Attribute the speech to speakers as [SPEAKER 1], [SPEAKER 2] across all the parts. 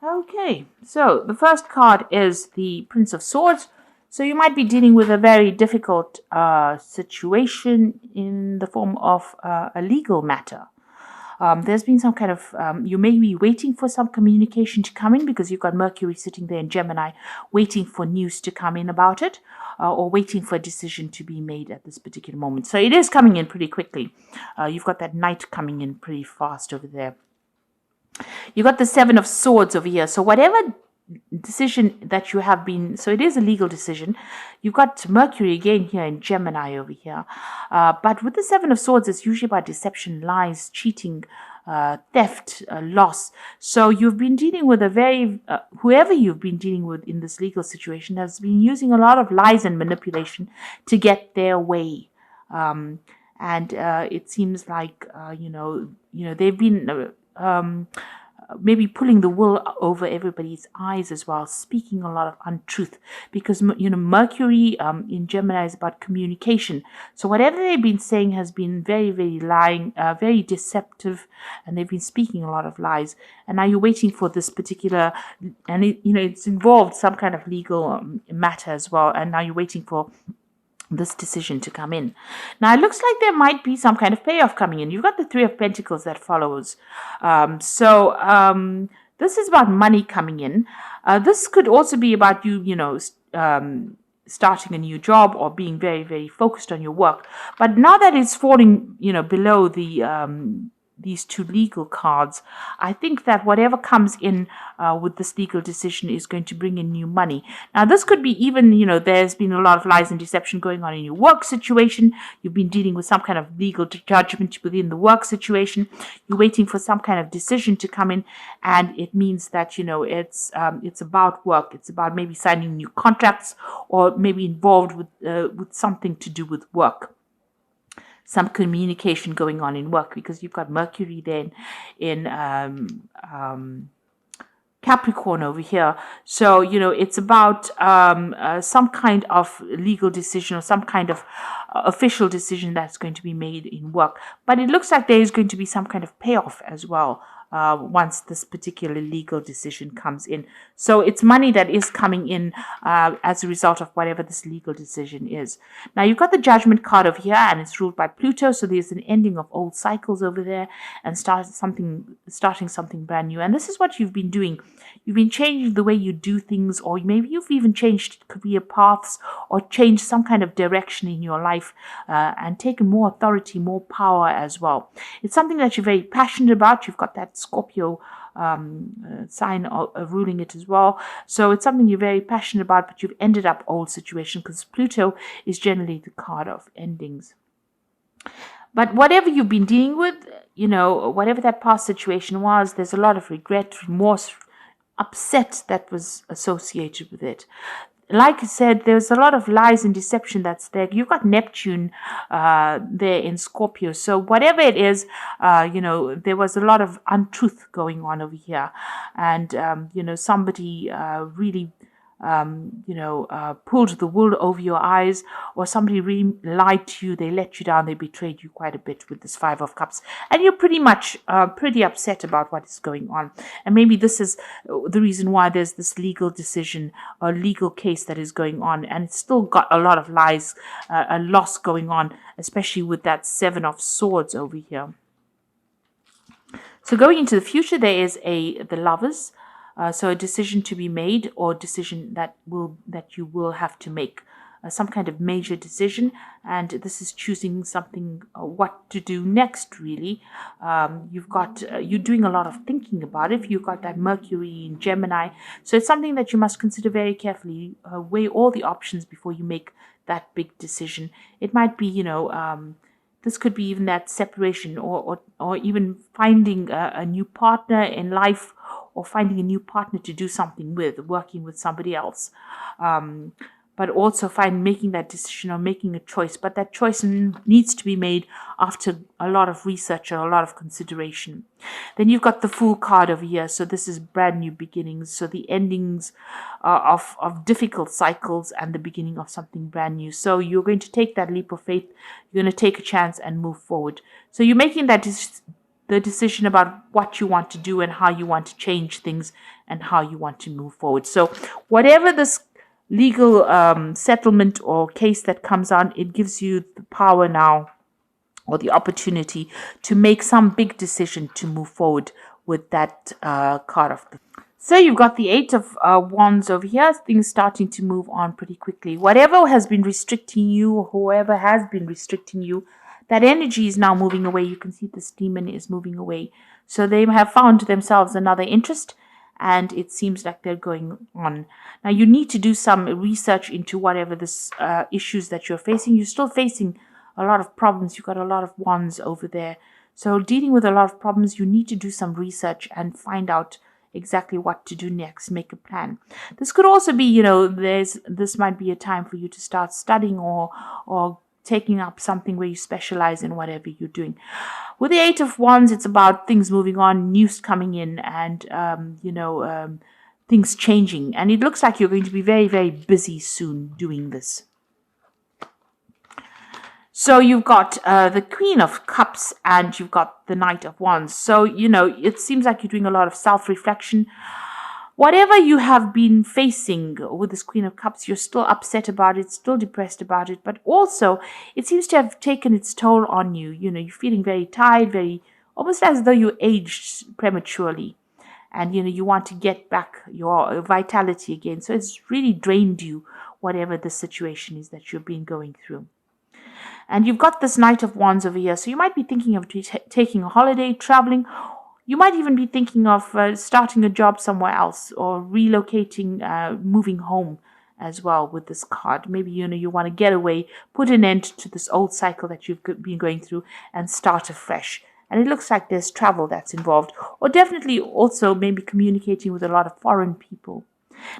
[SPEAKER 1] Okay, so the first card is the Prince of Swords. So you might be dealing with a very difficult situation in the form of a legal matter. There's been some kind of, you may be waiting for some communication to come in because you've got Mercury sitting there in Gemini, waiting for news to come in about it, or waiting for a decision to be made at this particular moment. So it is coming in pretty quickly. You've got that Knight coming in pretty fast over there. You got the Seven of Swords over here. So whatever decision that you have been, so it is a legal decision. You've got Mercury again here in Gemini over here. But with the Seven of Swords, it's usually about deception, lies, cheating, theft, loss. So you've been dealing with a very, whoever you've been dealing with in this legal situation has been using a lot of lies and manipulation to get their way. And it seems like, they've been maybe pulling the wool over everybody's eyes as well, speaking a lot of untruth, because Mercury in Gemini is about communication. So whatever they've been saying has been very, very lying, very deceptive, and they've been speaking a lot of lies. And now you're waiting for this particular, and it's involved some kind of legal matter as well. And now you're waiting for this decision to come in. Now it looks like there might be some kind of payoff coming in. You've got the Three of Pentacles that follows. This is about money coming in. This could also be about you, starting a new job or being very, very focused on your work. But now that it's falling, below the these two legal cards, I think that whatever comes in with this legal decision is going to bring in new money. Now, this could be even, there's been a lot of lies and deception going on in your work situation. You've been dealing with some kind of legal judgment within the work situation. You're waiting for some kind of decision to come in, and it means that, it's about work. It's about maybe signing new contracts or maybe involved with something to do with work. Some communication going on in work, because you've got Mercury then in Capricorn over here. So, it's about some kind of legal decision or some kind of official decision that's going to be made in work. But it looks like there is going to be some kind of payoff as well. Once this particular legal decision comes in. So it's money that is coming in as a result of whatever this legal decision is. Now you've got the Judgment card over here, and it's ruled by Pluto, so there's an ending of old cycles over there and starting something brand new. And this is what you've been doing. You've been changing the way you do things, or maybe you've even changed career paths or changed some kind of direction in your life and taken more authority, more power as well. It's something that you're very passionate about. You've got that Scorpio sign ruling it as well. So it's something you're very passionate about, but you've ended up old situation, because Pluto is generally the card of endings. But whatever you've been dealing with, whatever that past situation was, there's a lot of regret, remorse, upset that was associated with it. Like I said, there's a lot of lies and deception that's there. You've got Neptune there in Scorpio. So whatever it is, there was a lot of untruth going on over here. And, somebody really pulled the wool over your eyes, or somebody really lied to you, they let you down, they betrayed you quite a bit with this Five of Cups, and you're pretty much pretty upset about what is going on. And maybe this is the reason why there's this legal decision or legal case that is going on, and it's still got a lot of lies, a loss going on, especially with that Seven of Swords over here. So going into the future, there is the Lovers. So a decision to be made, or decision that you will have to make, some kind of major decision, and this is choosing something, what to do next. Really, you're doing a lot of thinking about it. You've got that Mercury in Gemini, so it's something that you must consider very carefully. Weigh all the options before you make that big decision. It might be, this could be even that separation, or even finding a new partner in life, or finding a new partner to do something with, working with somebody else. But also making that decision or making a choice. But that choice needs to be made after a lot of research or a lot of consideration. Then you've got the Fool card over here. So this is brand new beginnings. So the endings of difficult cycles and the beginning of something brand new. So you're going to take that leap of faith. You're going to take a chance and move forward. So you're making that the decision about what you want to do and how you want to change things and how you want to move forward. So whatever this legal settlement or case that comes on, it gives you the power now or the opportunity to make some big decision to move forward with that card of the. So you've got the Eight of Wands over here, things starting to move on pretty quickly. Whatever has been restricting you, or whoever has been restricting you, that energy is now moving away. You can see this demon is moving away. So they have found themselves another interest, and it seems like they're going on. Now you need to do some research into whatever this issues that you're facing. You're still facing a lot of problems. You've got a lot of wands over there. So dealing with a lot of problems, you need to do some research and find out exactly what to do next, make a plan. This could also be, this might be a time for you to start studying or taking up something where you specialize in whatever you're doing. With the Eight of Wands, it's about things moving on, news coming in, and things changing. And it looks like you're going to be very, very busy soon doing this. So you've got the Queen of Cups and you've got the Knight of Wands. So, it seems like you're doing a lot of self-reflection. Whatever you have been facing with this Queen of Cups, you're still upset about it, still depressed about it. But also, it seems to have taken its toll on you. You're feeling very tired, very almost as though you aged prematurely. And, you want to get back your vitality again. So it's really drained you, whatever the situation is that you've been going through. And you've got this Knight of Wands over here. So you might be thinking of taking a holiday, traveling. You might even be thinking of starting a job somewhere else or relocating, moving home as well with this card. Maybe, you want to get away, put an end to this old cycle that you've been going through and start afresh. And it looks like there's travel that's involved. Or definitely also maybe communicating with a lot of foreign people.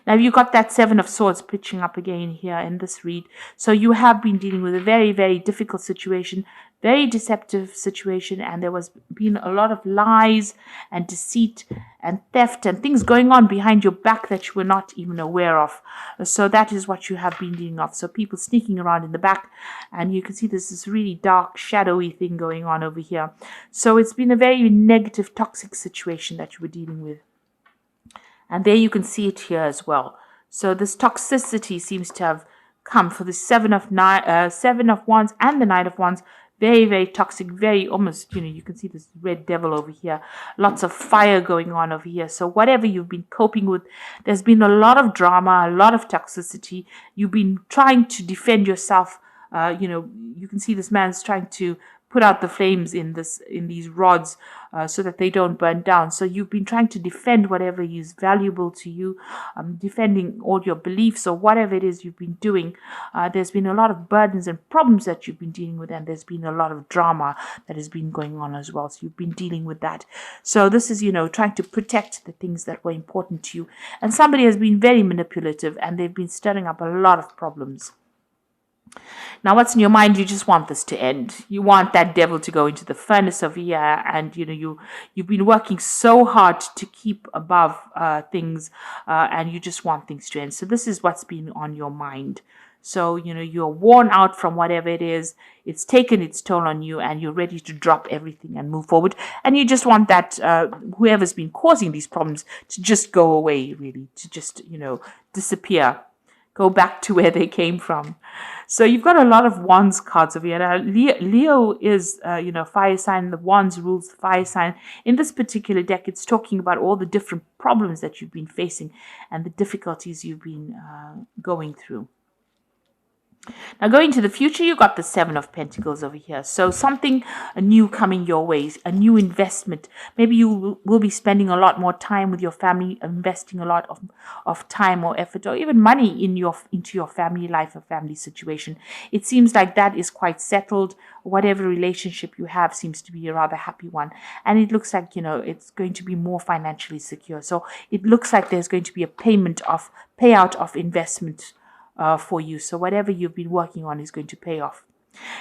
[SPEAKER 1] Now, you've got that Seven of Swords pitching up again here in this read. So you have been dealing with a very, very difficult situation, very deceptive situation, and there was been a lot of lies and deceit and theft and things going on behind your back that you were not even aware of. So that is what you have been dealing with. So people sneaking around in the back, and you can see this really dark, shadowy thing going on over here. So it's been a very negative, toxic situation that you were dealing with. And there you can see it here as well. So this toxicity seems to have come for the Seven of Wands and the Knight of Wands. Very, very toxic, very almost, you can see this red devil over here. Lots of fire going on over here. So whatever you've been coping with, there's been a lot of drama, a lot of toxicity. You've been trying to defend yourself. You can see this man's trying to put out the flames in these rods so that they don't burn down. So you've been trying to defend whatever is valuable to you, defending all your beliefs or whatever it is you've been doing. There's been a lot of burdens and problems that you've been dealing with, and there's been a lot of drama that has been going on as well. So you've been dealing with that. So this is, trying to protect the things that were important to you. And somebody has been very manipulative, and they've been stirring up a lot of problems. Now, what's in your mind? You just want this to end. You want that devil to go into the furnace of here, and you've been working so hard to keep above things, and you just want things to end. So this is what's been on your mind. So you're worn out from whatever it is. It's taken its toll on you, and you're ready to drop everything and move forward. And you just want that whoever's been causing these problems to just go away, really, to just disappear. Go back to where they came from. So you've got a lot of Wands cards over here. Now, Leo is, fire sign. The Wands rules the fire sign. In this particular deck, it's talking about all the different problems that you've been facing and the difficulties you've been going through. Now, going to the future, you've got the Seven of Pentacles over here. So something new coming your way, a new investment. Maybe you will be spending a lot more time with your family, investing a lot of time or effort or even money into your family life or family situation. It seems like that is quite settled. Whatever relationship you have seems to be a rather happy one. And it looks like, it's going to be more financially secure. So it looks like there's going to be a payout of investment for you. So whatever you've been working on is going to pay off.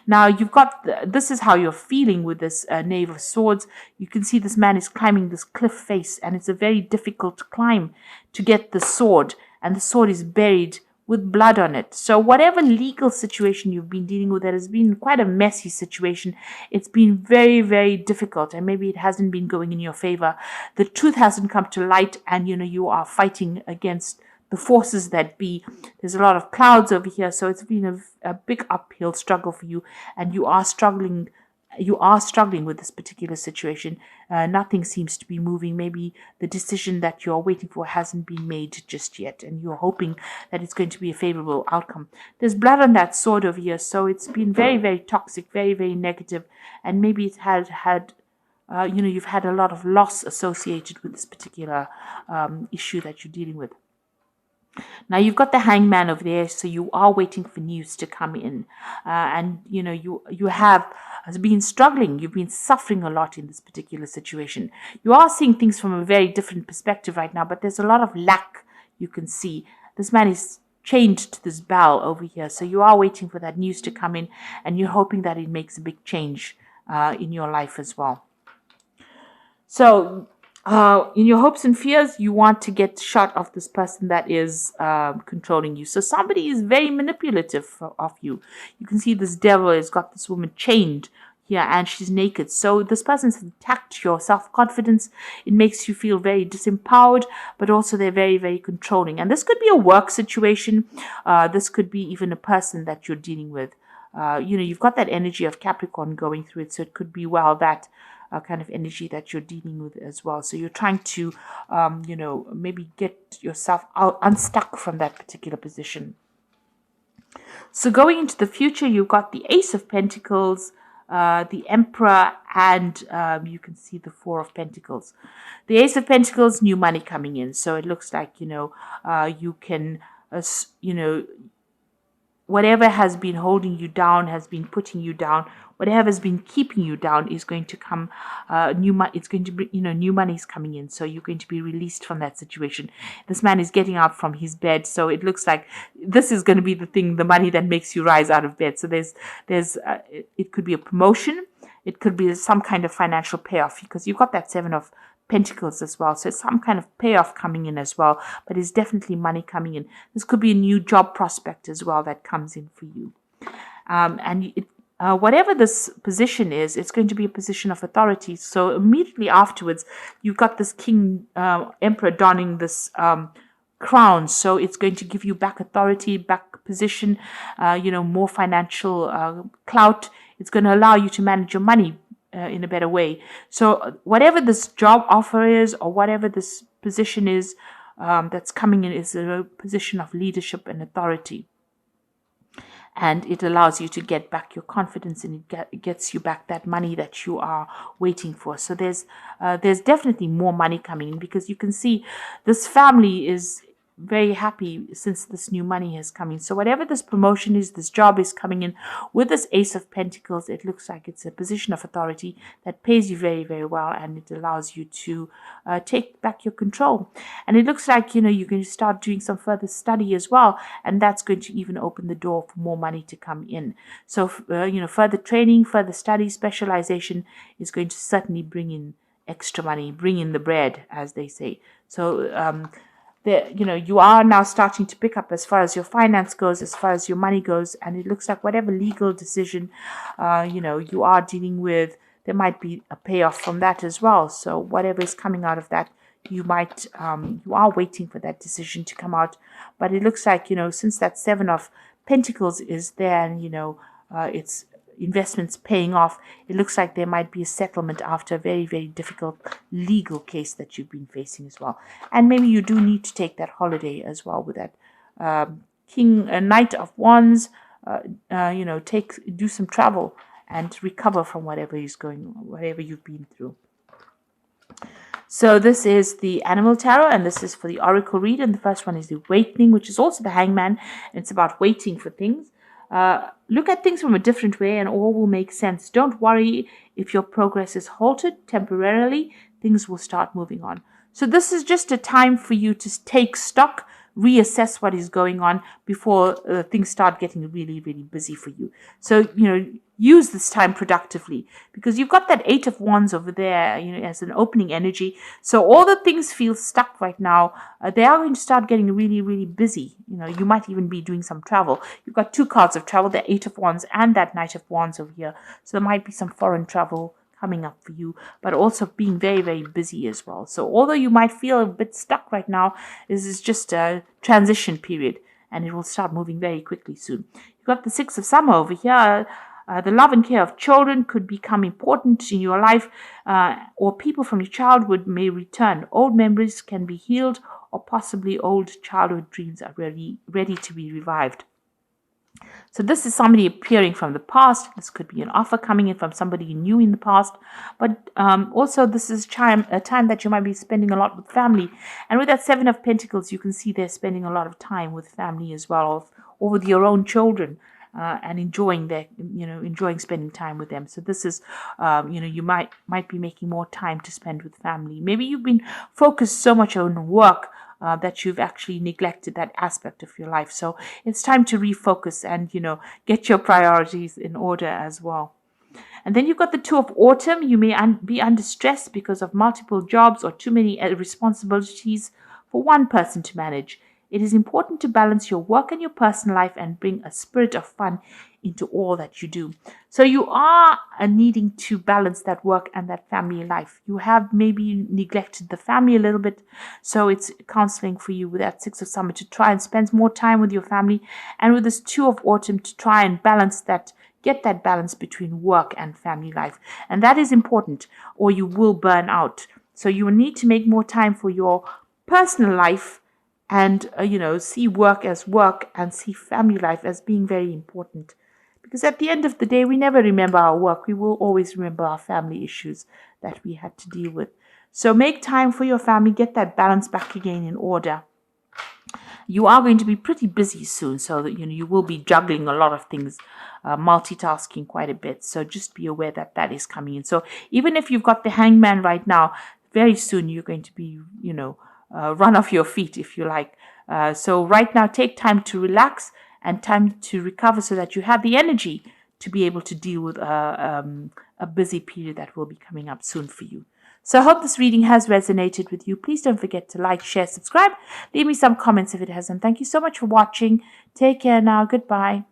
[SPEAKER 1] Now you've got, this is how you're feeling with this Knave of Swords. You can see this man is climbing this cliff face, and it's a very difficult climb to get the sword. And the sword is buried with blood on it. So whatever legal situation you've been dealing with, that has been quite a messy situation. It's been very, very difficult, and maybe it hasn't been going in your favor. The truth hasn't come to light, and you are fighting against the forces that be. There's a lot of clouds over here, so it's been a big uphill struggle for you, and you are struggling with this particular situation. Nothing seems to be moving. Maybe the decision that you're waiting for hasn't been made just yet, and you're hoping that it's going to be a favorable outcome. There's blood on that sword over here, so it's been very, very toxic, very, very negative, and maybe it you've had a lot of loss associated with this particular issue that you're dealing with. Now you've got the hangman over there, so you are waiting for news to come in, and you have been struggling. You've been suffering a lot in this particular situation. You are seeing things from a very different perspective right now, but there's a lot of lack you can see. This man is chained to this bell over here, so you are waiting for that news to come in, and you're hoping that it makes a big change in your life as well. So in your hopes and fears, you want to get shot of this person that is controlling you. So somebody is very manipulative of you. You can see this devil has got this woman chained here, and she's naked. So this person's attacked your self-confidence. It makes you feel very disempowered, but also they're very, very controlling. And this could be a work situation. This could be even a person that you're dealing with. You've got that energy of Capricorn going through it, so it could be that kind of energy that you're dealing with as well. So you're trying to, maybe get yourself unstuck from that particular position. So going into the future, you've got the Ace of Pentacles, the Emperor, and you can see the Four of Pentacles. The Ace of Pentacles, new money coming in. So it looks like, you can, whatever has been holding you down, has been putting you down, whatever has been keeping you down is going to come, new money. It's going to be, new money is coming in. So you're going to be released from that situation. This man is getting out from his bed. So it looks like this is going to be the money that makes you rise out of bed. So it could be a promotion. It could be some kind of financial payoff, because you've got that Seven of Pentacles as well. So it's some kind of payoff coming in as well, but it's definitely money coming in. This could be a new job prospect as well that comes in for you. Whatever this position is, it's going to be a position of authority. So immediately afterwards, you've got this King Emperor donning this crown. So it's going to give you back authority, back position, more financial clout. It's going to allow you to manage your money in a better way. So whatever this job offer is, or whatever this position is that's coming in, is a position of leadership and authority. And it allows you to get back your confidence, and it gets you back that money that you are waiting for. So there's definitely more money coming in, because you can see this family is very happy since this new money has come in. So whatever this promotion is, this job is coming in with this Ace of Pentacles, it looks like it's a position of authority that pays you very, very well, and it allows you to take back your control. And it looks like, you can start doing some further study as well, and that's going to even open the door for more money to come in. So, further training, further study, specialization is going to certainly bring in extra money, bring in the bread, as they say. So, you are now starting to pick up as far as your finance goes, as far as your money goes, and it looks like whatever legal decision, you are dealing with, there might be a payoff from that as well. So whatever is coming out of that, you are waiting for that decision to come out. But it looks like, since that Seven of Pentacles is there, and, it's investments paying off, it looks like there might be a settlement after a very, very difficult legal case that you've been facing as well. And maybe you do need to take that holiday as well with that Knight of Wands. Do some travel and recover from whatever you've been through. So this is the Animal Tarot, and this is for the Oracle read. And the first one is the Awakening, which is also the Hangman. And it's about waiting for things. Look at things from a different way, and all will make sense. Don't worry if your progress is halted temporarily. Things will start moving on. So this is just a time for you to take stock, reassess what is going on before things start getting really, really busy for you. So, use this time productively, because you've got that 8 of Wands over there, as an opening energy. So all the things feel stuck right now. They are going to start getting really, really busy. You might even be doing some travel. You've got 2 cards of travel, the 8 of Wands and that Knight of Wands over here. So there might be some foreign travel coming up for you, but also being very, very busy as well. So although you might feel a bit stuck right now, this is just a transition period, and it will start moving very quickly soon. You've got the 6 of Summer over here. The love and care of children could become important in your life, or people from your childhood may return. Old memories can be healed, or possibly old childhood dreams are ready to be revived. So this is somebody appearing from the past. This could be an offer coming in from somebody you knew in the past. But also this is a time that you might be spending a lot with family. And with that 7 of Pentacles, you can see they're spending a lot of time with family as well, or with your own children. And enjoying spending time with them. So this is, you might be making more time to spend with family. Maybe you've been focused so much on work that you've actually neglected that aspect of your life. So it's time to refocus and, get your priorities in order as well. And then you've got the 2 of Autumn. You may be under stress because of multiple jobs or too many responsibilities for one person to manage. It is important to balance your work and your personal life and bring a spirit of fun into all that you do. So you are needing to balance that work and that family life. You have maybe neglected the family a little bit. So it's counseling for you with that 6 of Summer to try and spend more time with your family, and with this 2 of Autumn to try and balance that, get that balance between work and family life. And that is important, or you will burn out. So you will need to make more time for your personal life, and, see work as work and see family life as being very important. Because at the end of the day, we never remember our work. We will always remember our family issues that we had to deal with. So make time for your family. Get that balance back again in order. You are going to be pretty busy soon, so that you will be juggling a lot of things, multitasking quite a bit. So just be aware that that is coming in. So even if you've got the Hangman right now, very soon you're going to be, run off your feet, if you like. So right now, take time to relax and time to recover so that you have the energy to be able to deal with a busy period that will be coming up soon for you. So I hope this reading has resonated with you. Please don't forget to like, share, subscribe. Leave me some comments if it hasn't. Thank you so much for watching. Take care now. Goodbye.